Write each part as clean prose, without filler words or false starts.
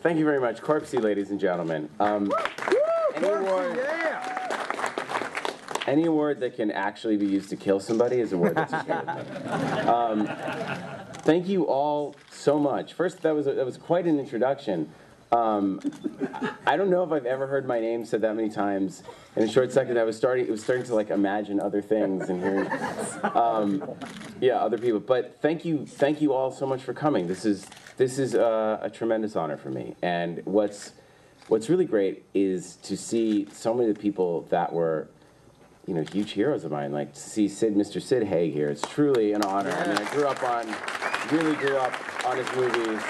Thank you very much. Corpsy, ladies and gentlemen. Any award that can actually be used to kill somebody is a award that's okay with me. Thank you all so much. First, that was quite an introduction. I don't know if I've ever heard my name said that many times in a short second. It was starting to like imagine other things and hearing, yeah, other people. But thank you all so much for coming. This is a tremendous honor for me. And what's really great is to see so many of the people that were, you know, huge heroes of mine. Like to see Mr. Sid Haig here. It's truly an honor. I mean, I really grew up on his movies.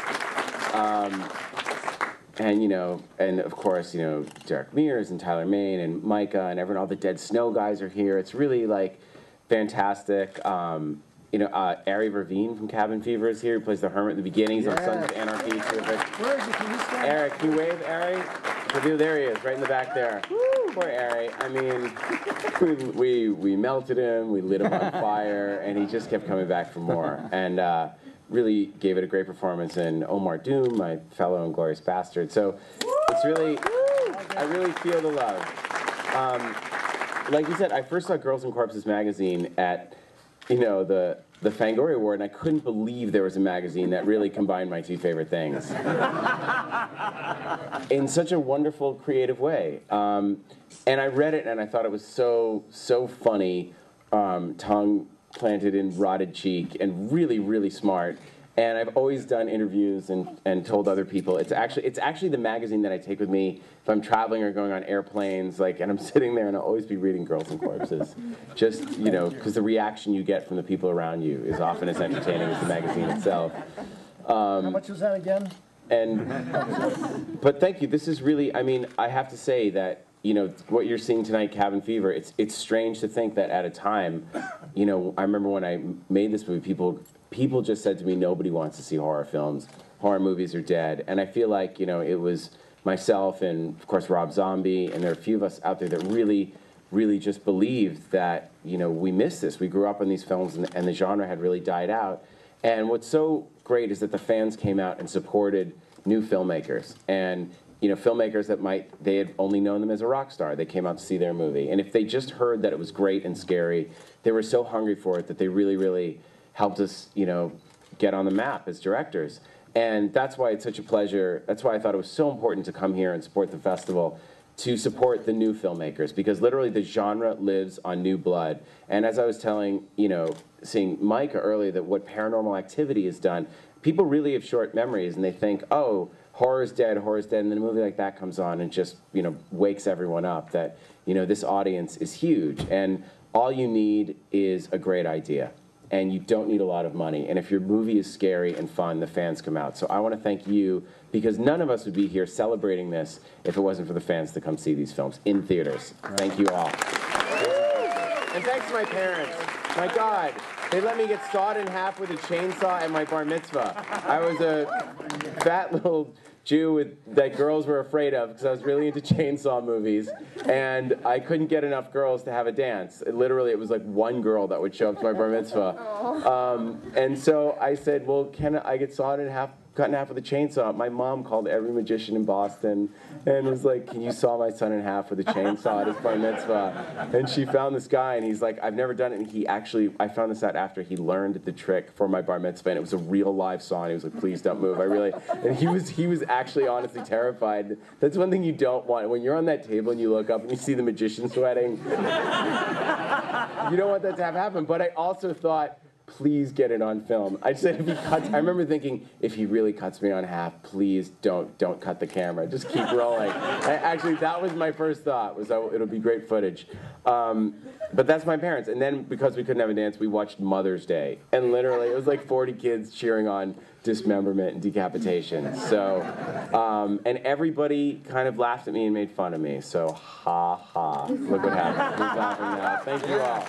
And, you know, and of course, you know, Derek Mears and Tyler Mane and Micah and everyone, all the Dead Snow guys are here. It's really, like, fantastic. You know, Ari Verveen from Cabin Fever is here. He plays the hermit at the beginnings on Sons of Anarchy. Where is he? Can you stand? Eric, can you wave, Ari? There he is, right in the back there. Woo! Poor Ari. I mean, we melted him, we lit him on fire, and he just kept coming back for more. And really gave it a great performance. And Omar Doom, my fellow Inglorious Bastard. So it's really, I really feel the love. Like you said, I first saw Girls and Corpses magazine at, you know, the Fangoria Award, and I couldn't believe there was a magazine that really combined my two favorite things in such a wonderful, creative way. And I read it, and I thought it was so funny, tongue planted in rotted cheek, and really, really smart. And I've always done interviews and told other people it's actually the magazine that I take with me if I'm traveling or going on airplanes, like, and I'm sitting there and I'll always be reading Girls and Corpses, just, you know, because the reaction you get from the people around you is often as entertaining as the magazine itself. How much was that again? But thank you. This is really, I mean, I have to say that, you know, what you're seeing tonight, Cabin Fever, it's strange to think that at a time, you know, I remember when I made this movie, people just said to me, nobody wants to see horror films. Horror movies are dead. And I feel like, you know, it was myself and, of course, Rob Zombie, and there are a few of us out there that really, really just believed that, you know, we missed this. We grew up on these films, and the genre had really died out. And what's so great is that the fans came out and supported new filmmakers. And, you know, filmmakers that they had only known them as a rock star. They came out to see their movie. And if they just heard that it was great and scary, they were so hungry for it that they really, really helped us, you know, get on the map as directors. And that's why it's such a pleasure. That's why I thought it was so important to come here and support the festival, to support the new filmmakers, because literally the genre lives on new blood. And as I was telling, you know, seeing Micah earlier, that what Paranormal Activity has done, people really have short memories, and they think, oh, horror's dead, and then a movie like that comes on and just, you know, wakes everyone up that, you know, this audience is huge. And all you need is a great idea. And you don't need a lot of money. And if your movie is scary and fun, the fans come out. So I want to thank you, because none of us would be here celebrating this if it wasn't for the fans to come see these films in theaters. Thank you all. And thanks to my parents. My God, they let me get sawed in half with a chainsaw at my bar mitzvah. I was a fat little Jew that girls were afraid of, because I was really into chainsaw movies, and I couldn't get enough girls to have a dance. Literally, it was like one girl that would show up to my bar mitzvah. And so I said, well, can I get sawed in half, cut in half with a chainsaw? My mom called every magician in Boston and was like, can you saw my son in half with a chainsaw at his bar mitzvah? And she found this guy, and he's like, I've never done it. And he actually, I found this out after he learned the trick for my bar mitzvah, and it was a real live saw, and he was like, please don't move. And he was actually honestly terrified. That's one thing you don't want. When you're on that table and you look up and you see the magician sweating, you don't want that to have happen. But I also thought, please get it on film. I said, if he cuts, I remember thinking, if he really cuts me on half, please don't cut the camera. Just keep rolling. Actually, that was my first thought, was that it'll be great footage. But that's my parents. And then, because we couldn't have a dance, we watched Mother's Day. And literally, it was like 40 kids cheering on dismemberment and decapitation. So, and everybody kind of laughed at me and made fun of me. So, ha ha. Look what happened. Who's laughing now? Thank you all.